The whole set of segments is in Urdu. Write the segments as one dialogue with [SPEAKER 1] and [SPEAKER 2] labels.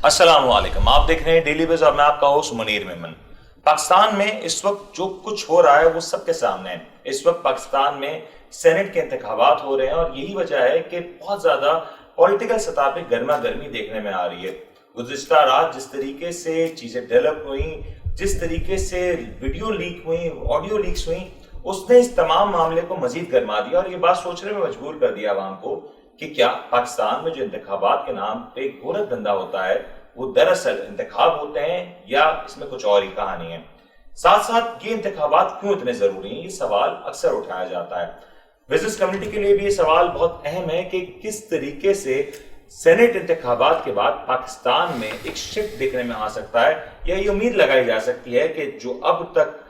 [SPEAKER 1] السلام علیکم، آپ دیکھ رہے ہیں ڈیلی ویز اور میں آپ کا ہوسٹ منیر میمن۔ پاکستان میں اس وقت جو کچھ ہو رہا ہے وہ سب کے سامنے ہے۔ اس وقت پاکستان میں سینٹ کے انتخابات ہو رہے ہیں اور یہی وجہ ہے کہ بہت زیادہ پولیٹیکل سطح پہ گرما گرمی دیکھنے میں آ رہی ہے۔ گزشتہ رات جس طریقے سے چیزیں ڈیولپ ہوئیں، جس طریقے سے ویڈیو لیک ہوئیں، آڈیو لیکس ہوئیں، اس نے اس تمام معاملے کو مزید گرما دیا اور یہ بات سوچنے میں مجبور کر دیا عوام کو کہ کیا پاکستان میں جو انتخابات کے نام پہ گورکھ دھندا ہوتا ہے وہ دراصل انتخاب ہوتے ہیں یا اس میں کچھ اور ہی کہانی ہے۔ ساتھ ساتھ یہ انتخابات کیوں اتنے ضروری ہیں، یہ سوال اکثر اٹھایا جاتا ہے۔ بزنس کمیونٹی کے لیے بھی یہ سوال بہت اہم ہے کہ کس طریقے سے سینٹ انتخابات کے بعد پاکستان میں ایک شفٹ دیکھنے میں آ سکتا ہے، یا یہ امید لگائی جا سکتی ہے کہ جو اب تک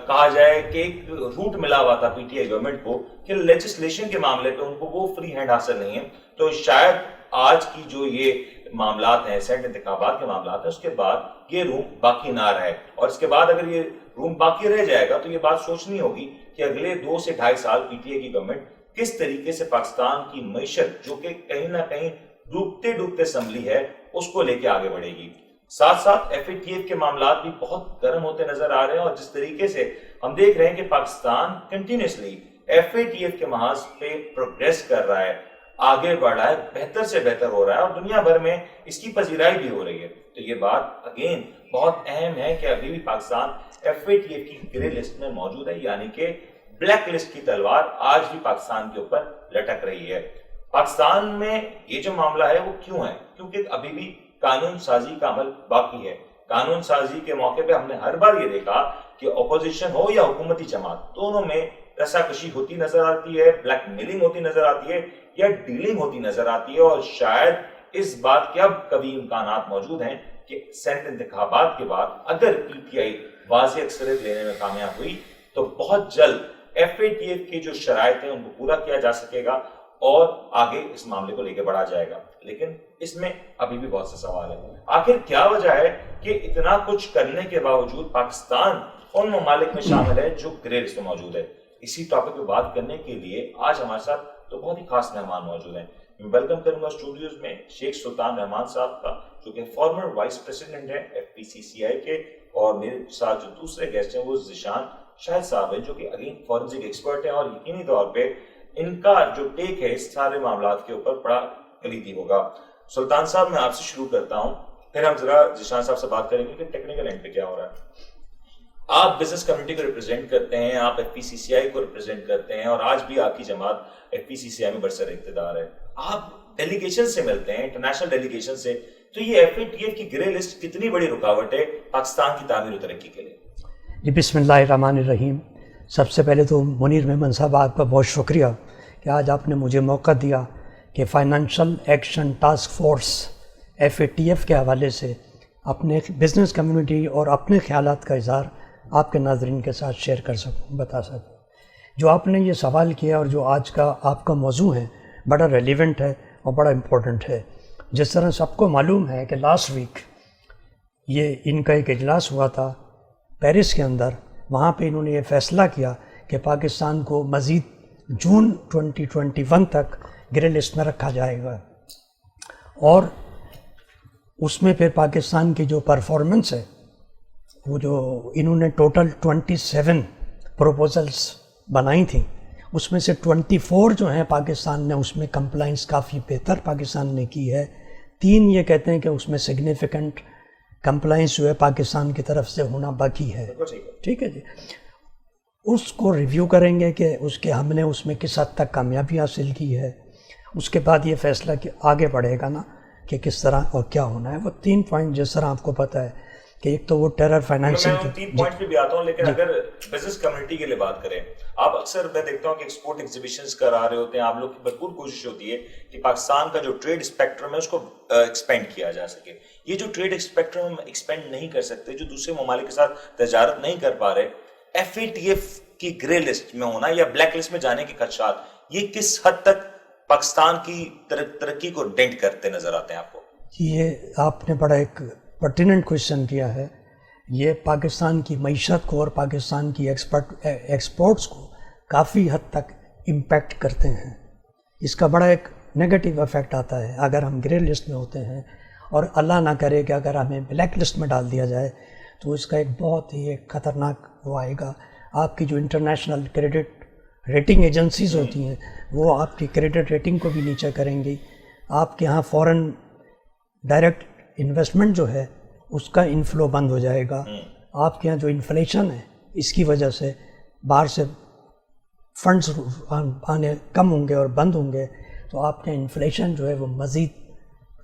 [SPEAKER 1] کہا جائے کہ ایک روٹ ملا ہوا تھا پی ٹی آئی گورنمنٹ کو کہ لیجسلیشن کے معاملے پہ ان کو وہ فری ہینڈ حاصل نہیں ہے، تو شاید آج کی جو یہ معاملات ہیں، سینٹ انتخابات کے معاملات ہیں، اس کے بعد یہ روم باقی نہ رہے، اور اس کے بعد اگر یہ روم باقی رہ جائے گا تو یہ بات سوچنی ہوگی کہ اگلے 2 سے 2.5 سال پی ٹی آئی کی گورنمنٹ کس طریقے سے پاکستان کی معیشت جو کہ کہیں نہ کہیں ڈوبتے ڈوبتے سنبھلی ہے اس کو لے کے آگے بڑھے گی۔ ساتھ ساتھ ایف اے ٹی ایف کے معاملات بھی بہت گرم ہوتے نظر آ رہے ہیں، اور جس طریقے سے ہم دیکھ رہے ہیں کہ Pakistan continuously F A T F کے محاذ پہ پروگریس کر رہا ہے، آگے بڑھ رہا ہے، بہتر سے بہتر ہو رہا ہے، اور دنیا بھر میں اس کی پذیرائی بھی ہو رہی ہے۔ تو یہ بات اگین بہت اہم ہے کہ ابھی بھی Pakistan F A T F کی گرے لسٹ میں موجود ہے، یعنی کہ بلیک لسٹ کی تلوار آج بھی پاکستان کے اوپر لٹک رہی ہے۔ پاکستان میں یہ جو معاملہ ہے وہ کیوں ہے؟ کیونکہ ابھی بھی قانون سازی کا عمل باقی ہے۔ قانون سازی کے موقع پہ ہم نے ہر بار یہ دیکھا کہ اپوزیشن ہو یا حکومتی جماعت، دونوں میں رساکشی ہوتی نظر آتی ہے، بلیک میلنگ ہوتی نظر آتی ہے یا ڈیلنگ ہوتی نظر آتی ہے، اور شاید اس بات کے اب کبھی امکانات موجود ہیں کہ سینٹ انتخابات کے بعد اگر پی ٹی آئی واضح اکثریت لینے میں کامیاب ہوئی تو بہت جلد ایف اے ٹی ایف کی جو شرائط ہیں ان کو پورا کیا جا سکے گا اور آگے اس معاملے کو لے کے بڑھا جائے گا۔ لیکن اس میں ابھی بھی بہت سے سوال ہیں۔ آخر کیا وجہ ہے کہ اتنا کچھ کرنے کے باوجود پاکستان ان ممالک میں شامل ہے جو گرے لسٹ میں موجود ہے؟ اسی ٹاپک پہ بات کرنے کے لیے آج ہمارے ساتھ تو بہت ہی خاص مہمان موجود ہیں۔ میں ویلکم کروں گا اسٹوڈیوز میں شیخ سلطان رحمان صاحب کا، جو کہ فارمر وائس پریزیڈنٹ ہیں F P C C I کے، اور میرے ساتھ جو دوسرے گیسٹ ہیں وہ ذیشان شاہد صاحب ہیں، جو کہ اگین فورنسک ایکسپرٹ ہیں، اور یقینی طور پہ ان کا جو ٹیک ہے اس سارے معاملات کے اوپر بڑا کلیدی ہوگا۔ سلطان صاحب میں آپ سے شروع کرتا ہوں، پھر ہم ذرا ذیشان صاحب سے بات کریں گے کہ ٹیکنیکل اینڈ پہ کیا ہو رہا ہے۔ آپ بزنس کمیونٹی کو ریپرزینٹ کرتے ہیں، آپ ایف پی سی سی آئی کو ریپرزینٹ کرتے ہیں، اور آج بھی آپ کی جماعت ایف پی سی سی آئی میں برسر اقتدار ہے۔ آپ ڈیلیگیشن سے ملتے ہیں، انٹرنیشنل ڈیلیگیشن سے، تو یہ ایف اے ٹی ایف کی گرے لسٹ کتنی بڑی رکاوٹ ہے پاکستان کی تعمیر و ترقی کے لیے؟
[SPEAKER 2] جی بسم اللہ الرحمن الرحیم۔ سب سے پہلے تو منیر میمن صاحب آپ کا بہت شکریہ کہ آج آپ نے مجھے موقع دیا کہ financial action task force F A T F کے حوالے سے اپنے بزنس کمیونٹی اور اپنے خیالات کا اظہار آپ کے ناظرین کے ساتھ شیئر کر سکوں، بتا سکوں۔ جو آپ نے یہ سوال کیا اور جو آج کا آپ کا موضوع ہے بڑا ریلیونٹ ہے اور بڑا امپورٹنٹ ہے۔ جس طرح سب کو معلوم ہے کہ لاسٹ ویک یہ ان کا ایک اجلاس ہوا تھا پیرس کے اندر، وہاں پہ انہوں نے یہ فیصلہ کیا کہ پاکستان کو مزید جون 2021 تک گرے لسٹ میں رکھا جائے گا، اور اس میں پھر پاکستان کی جو پرفارمنس ہے وہ جو انہوں نے ٹوٹل 27 پروپوزلس بنائی تھیں، اس میں سے 24 جو ہیں پاکستان نے اس میں کمپلائنس کافی بہتر پاکستان نے کی ہے۔ 3 یہ کہتے ہیں کہ اس میں سگنیفیکنٹ کمپلائنس جو ہے پاکستان کی طرف سے ہونا باقی ہے۔ ٹھیک ہے جی، اس کو ریویو کریں گے کہ اس کے ہم نے اس میں کس حد تک کامیابی حاصل کی ہے، اس کے بعد یہ فیصلہ کہ آگے بڑھے گا نا کہ کس طرح اور کیا ہونا ہے۔ وہ 3 پوائنٹ جس طرح آپ کو پتہ ہے کہ ایک تو وہ ٹیرر فائنینسنگ
[SPEAKER 1] میں 3 پوائنٹ پہ بھی آتا ہوں، لیکن اگر بزنس کمیونٹی کے لیے بات کریں، آپ اکثر میں دیکھتا ہوں کہ ایکسپورٹ ایگزیبیشنز کرا رہے ہوتے ہیں، آپ لوگ کی بھرپور کوشش ہوتی ہے کہ پاکستان کا جو ٹریڈ اسپیکٹرم ہے اس کو ایکسپینڈ کیا جا سکے۔ یہ جو ٹریڈ اسپیکٹرم ہم ایکسپینڈ نہیں کر سکتے، جو دوسرے ممالک کے ساتھ تجارت نہیں کر پا رہے، ایف اے ٹی ایف کی گرے لسٹ میں ہونا یا بلیک لسٹ میں جانے کے خدشات، یہ کس حد تک پاکستان کی ترقی کو ڈینٹ کرتے نظر آتے ہیں آپ کو؟
[SPEAKER 2] یہ آپ نے بڑا ایک پرٹیننٹ کویشچن کیا ہے۔ یہ پاکستان کی معیشت کو اور پاکستان کی ایکسپورٹس کو کافی حد تک امپیکٹ کرتے ہیں۔ اس کا بڑا ایک نیگیٹو افیکٹ آتا ہے اگر ہم گرے لسٹ میں ہوتے ہیں اور اللہ نہ کرے کہ اگر ہمیں بلیک لسٹ میں ڈال دیا جائے تو اس کا ایک بہت ہی ایک خطرناک وہ آئے گا. آپ کی جو انٹرنیشنل کریڈٹ ریٹنگ ایجنسیز ہوتی ہیں وہ آپ کی کریڈٹ ریٹنگ کو بھی نیچے کریں گی. آپ کے یہاں فورن ڈائریکٹ انویسٹمنٹ جو ہے اس کا انفلو بند ہو جائے گا. آپ کے یہاں جو انفلیشن ہے اس کی وجہ سے باہر سے فنڈز آنے کم ہوں گے اور بند ہوں گے تو آپ کا انفلیشن جو ہے وہ مزید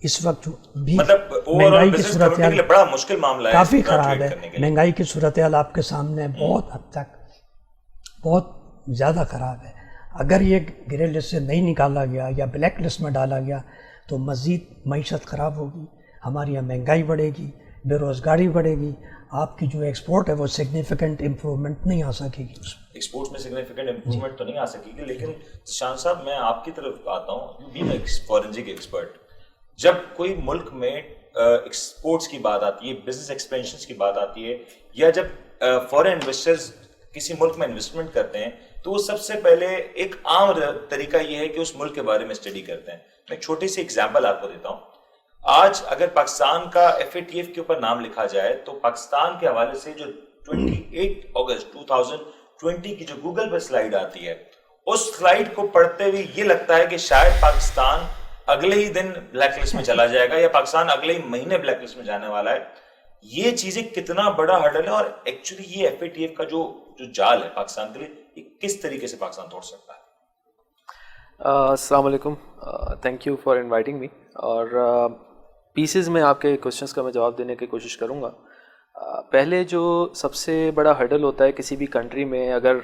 [SPEAKER 2] اس وقت بھی مہنگائی کی صورتحال
[SPEAKER 1] بڑا مشکل معاملہ ہے,
[SPEAKER 2] کافی خراب ہے. مہنگائی کی صورتحال آپ کے سامنے بہت حد تک بہت زیادہ خراب ہے. اگر یہ گرے لسٹ سے نہیں نکالا گیا یا بلیک لسٹ میں ڈالا گیا تو مزید معیشت خراب ہوگی, ہماری یہاں مہنگائی بڑھے گی, بے روزگاری بڑھے گی, آپ کی جو ایکسپورٹ ہے وہ سگنیفیکنٹ امپرومنٹ نہیں آ سکے گی.
[SPEAKER 1] ایکسپورٹ میں سگنیفیکنٹ امپرومنٹ تو نہیں آ سکے گی, لیکن شان صاحب میں آپ کی طرف آتا ہوں, یو بین فورنزک ایکسپرٹ. جب کوئی ملک میں ایکسپورٹس کی بات آتی ہے, بزنس ایکسپینشنس کی بات آتی ہے, یا جب فورن انویسٹرز کسی ملک میں انویسٹمنٹ کرتے ہیں تو وہ سب سے پہلے ایک عام طریقہ یہ ہے کہ اس ملک کے بارے میں اسٹڈی کرتے ہیں. میں ایک چھوٹی سی ایگزامپل آپ کو دیتا ہوں. آج اگر پاکستان کا FATF کے اوپر نام لکھا جائے تو پاکستان کے حوالے سے جو 28 اگست 2020 کی جو گوگل پر سلائیڈ آتی ہے, اس سلائیڈ کو پڑھتے ہوئے یہ لگتا ہے کہ شاید پاکستان اگلے ہی دن بلیک لسٹ میں چلا جائے گا یا پاکستان اگلے ہی مہینے بلیک لسٹ میں جانے والا ہے. یہ چیزیں کتنا بڑا ہرڈل ہے, اور ایکچولی یہ FATF کا جو جال ہے پاکستان کے لیے, یہ کس طریقے سے پاکستان توڑ سکتا ہے؟
[SPEAKER 3] السلام علیکم, thank you for inviting me. اور پیسز میں آپ کے کوشچنس کا میں جواب دینے کی کوشش کروں گا. پہلے جو سب سے بڑا ہرڈل ہوتا ہے کسی بھی کنٹری میں, اگر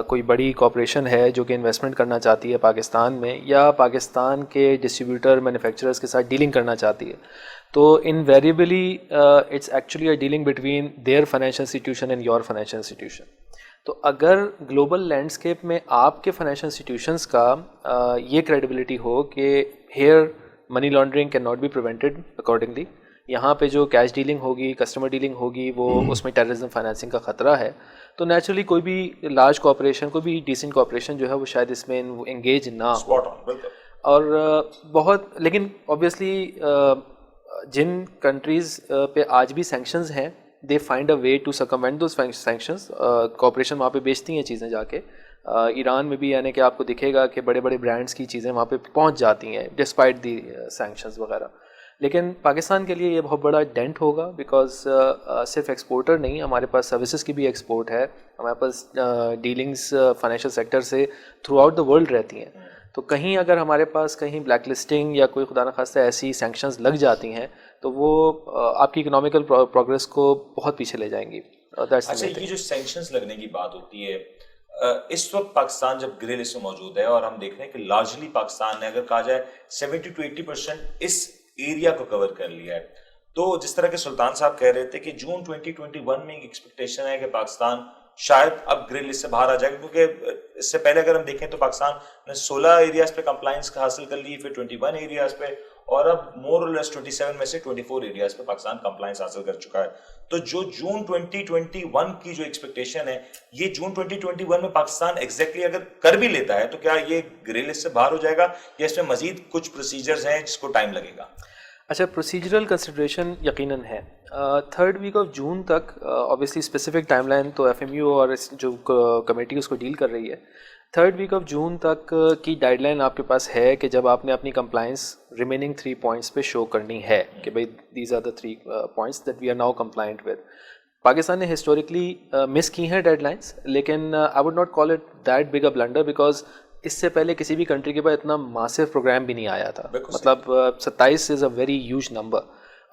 [SPEAKER 3] کوئی بڑی کارپوریشن ہے جو کہ انویسٹمنٹ کرنا چاہتی ہے پاکستان میں, یا پاکستان کے ڈسٹریبیوٹر مینوفیکچررز کے ساتھ ڈیلنگ کرنا چاہتی ہے, تو invariably it's actually a dealing between their financial institution and your financial institution. تو اگر گلوبل لینڈسکیپ میں آپ کے فائنینشیل انسٹیٹیوشنس کا یہ کریڈیبلٹی ہو کہ here money laundering can not be prevented accordingly, یہاں پہ جو کیش ڈیلنگ ہوگی, کسٹمر ڈیلنگ ہوگی, وہ اس میں ٹیررزم فائنینسنگ کا خطرہ ہے, تو نیچرلی کوئی بھی لارج کارپوریشن, کوئی بھی ڈیسنٹ کارپوریشن جو ہے وہ شاید اس میں انگیج نہ ہو. اور بہت, لیکن اوبیسلی جن کنٹریز پہ آج بھی سینکشنز ہیں, they find a way to circumvent those sanctions. Corporation وہاں پہ بیچتی ہیں چیزیں جا کے. ایران میں بھی یعنی کہ آپ کو دکھے گا کہ بڑے بڑے برانڈس کی چیزیں وہاں پہ پہنچ جاتی ہیں ڈسپائٹ دی سینکشنز وغیرہ. لیکن پاکستان کے لیے یہ بہت بڑا ڈینٹ ہوگا, بیکاز صرف ایکسپورٹر نہیں, ہمارے پاس سروسز کی بھی ایکسپورٹ ہے, ہمارے پاس ڈیلنگس فائنینشیل سیکٹر سے تھرو آؤٹ دا ورلڈ رہتی ہیں. تو کہیں اگر ہمارے پاس کہیں بلیک لسٹنگ یا کوئی خدا نخواستہ ایسی سینکشنز لگ جاتی ہیں تو وہ آپ کی اکنامیکل پروگرس کو بہت پیچھے لے جائیں گی.
[SPEAKER 1] اچھا, یہ جو سینکشنز لگنے کی بات ہوتی ہے, اس وقت پاکستان جب گرے لسٹ میں موجود ہے, اور ہم دیکھ رہے ہیں کہ لارجلی پاکستان نے اگر کہا جائے 70 to 80% اس ایریا کو کور کر لیا ہے, تو جس طرح کے سلطان صاحب کہہ رہے تھے کہ جون 2021 میں ایک ایکسپیکٹیشن ہے کہ پاکستان شاید اب گرے لسٹ سے باہر آ جائے گا, کیونکہ اس سے پہلے اگر ہم دیکھیں تو پاکستان نے 16 ایریاز پہ کمپلائنس حاصل کر لی, پھر 21 ایریاز پہ, اور اب مور اور لیس 27 میں سے 24 ایریاز پہ پاکستان کمپلائنس حاصل کر چکا ہے. تو جو جون 2021 کی جو ایکسپیکٹیشن ہے, یہ جون 2021 میں پاکستان ایگزیکٹلی اگر کر بھی لیتا ہے تو کیا یہ گرے لسٹ سے باہر ہو جائے گا, یا اس میں مزید کچھ پروسیجرز ہیں جس کو ٹائم لگے گا؟
[SPEAKER 3] اچھا, پروسیجرل کنسیڈریشن یقیناً ہے. 3rd ویک آف جون تک اوبیسلی اسپیسیفک ٹائم لائن تو FMU اور جو کمیٹی اس کو ڈیل کر رہی ہے, 3rd ویک آف جون تک کی گائیڈ لائن آپ کے پاس ہے کہ جب آپ نے اپنی کمپلائنس ریمیننگ 3 پوائنٹس پہ شو کرنی ہے کہ بھائی these are the 3 points that we are now compliant with. Pakistan نے ہسٹوریکلی مس کی ہیں ڈیڈ لائنس, لیکن I would not call it that big a blunder, because اس سے پہلے کسی بھی کنٹری کے پاس اتنا ماسو پروگرام بھی نہیں آیا تھا. مطلب 27 از اے ویری ہیوج نمبر.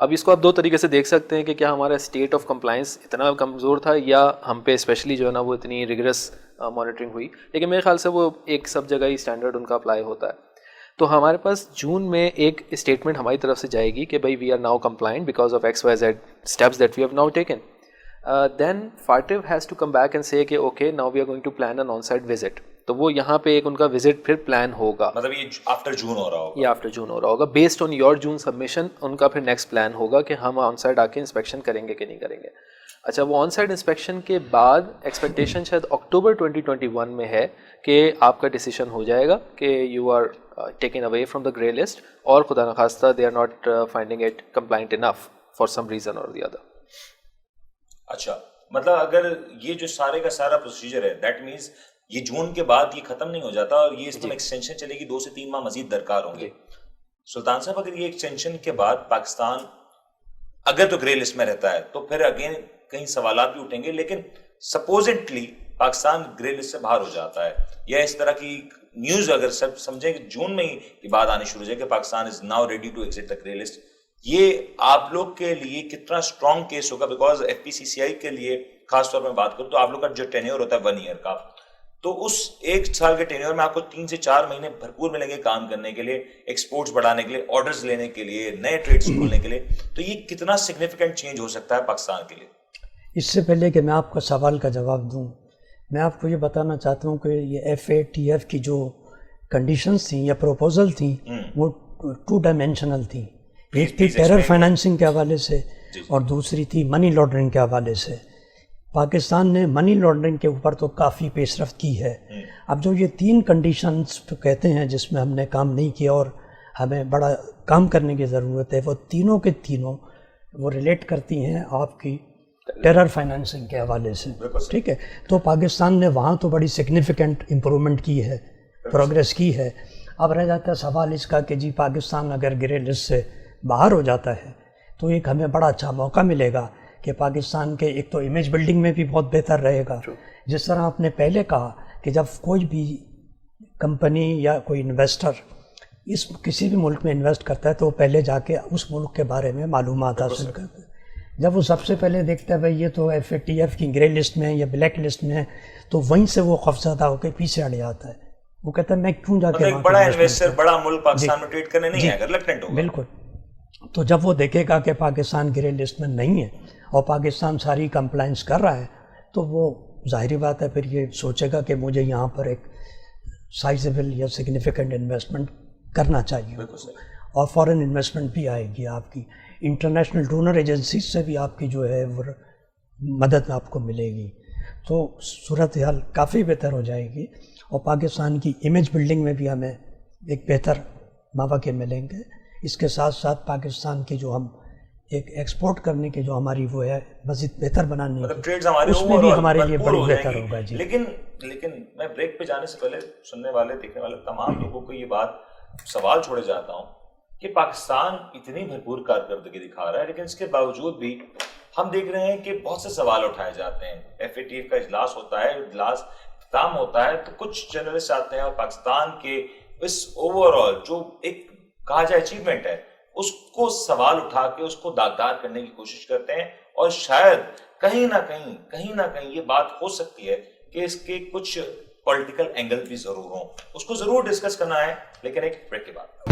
[SPEAKER 3] اب اس کو آپ 2 طریقے سے دیکھ سکتے ہیں کہ کیا ہمارا اسٹیٹ آف کمپلائنس اتنا کمزور تھا, یا ہم پہ اسپیشلی جو ہے نا وہ اتنی ریگرس مانیٹرنگ ہوئی. لیکن میرے خیال سے وہ ایک سب جگہ ہی اسٹینڈرڈ ان کا اپلائی ہوتا ہے. تو ہمارے پاس جون میں ایک اسٹیٹمنٹ ہماری طرف سے جائے گی کہ بھائی we are now compliant because of XYZ steps that we have now taken. Then FATF has to come back and سے کہ okay now we are going to plan an on site visit. تو وہ یہاں پہ ایک ان کا وزٹ پھر پلان ہوگا,
[SPEAKER 1] مطلب یہ آفٹر جون ہو رہا ہوگا,
[SPEAKER 3] یہ آفٹر جون ہو رہا ہوگا, based on your June submission. ان کا پھر نیکسٹ پلان ہوگا کہ ہم آن سائٹ آ کے انسپیکشن کریں گے کہ نہیں کریں گے. اچھا, وہ آن سائٹ انسپیکشن کے بعد ایکسپیکٹیشن شاید اکتوبر 2021 میں ہے کہ آپ کا ڈیسیشن ہو جائے گا کہ you are taken away from the grey list, اور خدا نخواستہ they are not finding it compliant enough for some reason or the other.
[SPEAKER 1] اچھا مطلب اگر یہ جو سارے کا سارا پروسیجر ہے دیٹ مینس یہ جون کے بعد یہ ختم نہیں ہو جاتا اور یہ اس میں ایکسٹینشن چلے گی 2 سے 3 ماہ مزید درکار ہوں گے. سلطان صاحب اگر یہ ایکسٹینشن کے بعد پاکستان اگر تو گرے لسٹ میں رہتا ہے تو پھر اگین کئی سوالات بھی اٹھیں گے, لیکن سپوزٹلی پاکستان گرے لسٹ سے باہر ہو جاتا ہے یا اس طرح کی نیوز اگر سب سمجھیں کہ جون میں ہی یہ بات آنی شروع ہو جائے کہ Pakistan is now ready to exit the grey list, یہ آپ لوگ کے لیے کتنا اسٹرانگ کیس ہوگا؟ Because F P C C I کے لیے خاص طور پر بات کروں تو آپ لوگ کا جو ٹینیور ہوتا ہے 1 ایئر کا, تو اس 1 سال کے ٹینیور میں آپ کو 3 سے 4 مہینے بھرپور ملیں گے کام کرنے کے لیے, ایکسپورٹس بڑھانے کے لیے, آرڈرز لینے کے لیے, نئے ٹریڈس کھولنے کے لیے, تو یہ کتنا سگنیفیکنٹ چینج ہو سکتا ہے پاکستان کے لیے؟
[SPEAKER 2] اس سے پہلے کہ میں آپ کا سوال کا جواب دوں, میں آپ کو یہ بتانا چاہتا ہوں کہ یہ FATF کی جو کنڈیشنز تھیں یا پروپوزل تھیں وہ 2 ڈائمینشنل تھیں. ایک تھی ٹیرر فائنانسنگ کے حوالے سے اور دوسری تھی منی لانڈرنگ کے حوالے سے. پاکستان نے منی لانڈرنگ کے اوپر تو کافی پیش رفت کی ہے. اب جو یہ 3 کنڈیشنز کہتے ہیں جس میں ہم نے کام نہیں کیا اور ہمیں بڑا کام کرنے کی ضرورت ہے, وہ تینوں کے تینوں وہ ریلیٹ کرتی ہیں آپ کی ٹیرر فائنانسنگ کے حوالے سے. ٹھیک ہے, تو پاکستان نے وہاں تو بڑی سگنیفیکنٹ امپرومنٹ کی ہے, پروگریس کی ہے. اب رہ جاتا ہے سوال اس کا کہ جی پاکستان اگر گرے لسٹ سے باہر ہو جاتا ہے تو ایک ہمیں بڑا اچھا موقع ملے گا کہ پاکستان کے ایک تو امیج بلڈنگ میں بھی بہت بہتر رہے گا. جس طرح آپ نے پہلے کہا کہ جب کوئی بھی کمپنی یا کوئی انویسٹر کسی بھی ملک میں انویسٹ کرتا ہے تو وہ پہلے جا کے اس ملک کے بارے میں معلومات حاصل کرتا ہے. جب وہ سب سے پہلے دیکھتا ہے بھائی یہ تو FATF کی گرے لسٹ میں یا بلیک لسٹ میں ہے, تو وہیں سے وہ خوفزدہ ہو کے پیچھے ہٹ جاتا ہے. وہ کہتا ہے میں کیوں جا کے
[SPEAKER 1] ایک بڑا انویسٹر بڑا ملک پاکستان میں ٹریڈ کرنے نہیں آئے گا, ریلکٹنٹ ہوگا. بالکل.
[SPEAKER 2] تو جب وہ دیکھے گا کہ پاکستان گرے لسٹ میں نہیں ہے اور پاکستان ساری کمپلائنس کر رہا ہے تو وہ ظاہری بات ہے پھر یہ سوچے گا کہ مجھے یہاں پر ایک سائزیبل یا سگنیفیکنٹ انویسٹمنٹ کرنا چاہیے. اور فارن انویسٹمنٹ بھی آئے گی, آپ کی انٹرنیشنل ڈونر ایجنسیز سے بھی آپ کی جو ہے وہ مدد آپ کو ملے گی. تو صورتحال کافی بہتر ہو جائے گی اور پاکستان کی امیج بلڈنگ میں بھی ہمیں ایک بہتر مواقع ملیں گے. اس کے ساتھ ساتھ پاکستان کی جو ہم ایک ایکسپورٹ کرنے کے جو ہماری وہ ہے مزید بہتر بنانے اس میں بھی ہمارے لیے بڑی بہتر ہوگا. جی
[SPEAKER 1] لیکن میں بریک پہ جانے سے پہلے سننے والے دیکھنے والے تمام لوگوں کو یہ بات سوال چھوڑے جاتا ہوں کہ پاکستان اتنی بھرپور کارکردگی دکھا رہا ہے لیکن اس کے باوجود بھی ہم دیکھ رہے ہیں کہ بہت سے سوال اٹھائے جاتے ہیں. FATF کا اجلاس ہوتا ہے, اجلاس اختتام ہوتا ہے تو کچھ جرنلسٹ آتے ہیں اور پاکستان کے اس اوور آل جو ایک کہا جائے اچیومنٹ ہے اس کو سوال اٹھا کے اس کو داغدار کرنے کی کوشش کرتے ہیں, اور شاید کہیں نہ کہیں یہ بات ہو سکتی ہے کہ اس کے کچھ پولیٹیکل اینگل بھی ضرور ہوں. اس کو ضرور ڈسکس کرنا ہے لیکن ایک بریک کے بعد.